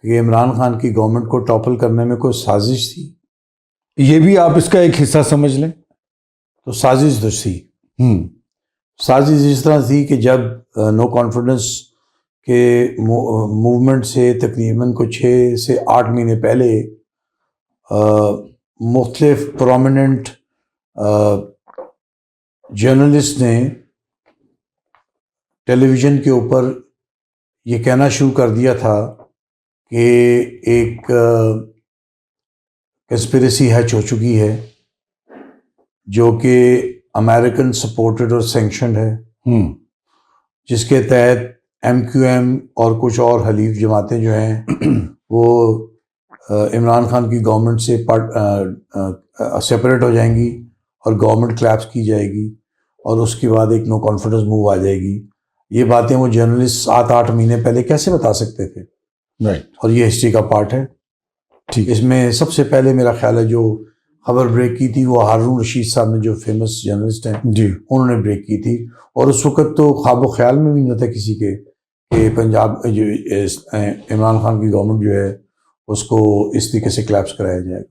کہ عمران خان کی گورنمنٹ کو ٹاپل کرنے میں کوئی سازش تھی. یہ بھی آپ اس کا ایک حصہ سمجھ لیں. تو سازش تو تھی. سازش اس طرح تھی کہ جب نو کانفیڈنس کے موومنٹ سے تقریباً کو 6 سے 8 مہینے پہلے مختلف پرومیننٹ جرنلسٹ نے ٹیلی ویژن کے اوپر یہ کہنا شروع کر دیا تھا کہ ایک کنسپریسی ہیچ ہو چکی ہے جو کہ امریکن سپورٹڈ اور سینکشنڈ ہے، جس کے تحت MQM اور کچھ اور حلیف جماعتیں جو ہیں وہ عمران خان کی گورنمنٹ سے سپریٹ ہو جائیں گی اور گورنمنٹ کلیپس کی جائے گی اور اس کے بعد ایک نو کانفیڈنس موو آ جائے گی. یہ باتیں وہ جرنلسٹ 7-8 مہینے پہلے کیسے بتا سکتے تھے؟ اور یہ ہسٹری کا پارٹ ہے. اس میں سب سے پہلے میرا خیال ہے جو خبر بریک کی تھی وہ ہارون رشید صاحب نے، جو فیمس جرنلسٹ ہیں، انہوں نے بریک کی تھی. اور اس وقت تو خواب و خیال میں بھی نہیں تھا کسی کے کہ پنجاب جو عمران خان کی گورنمنٹ جو ہے اس کو اس طریقے سے کلیپس کرایا جائے گا.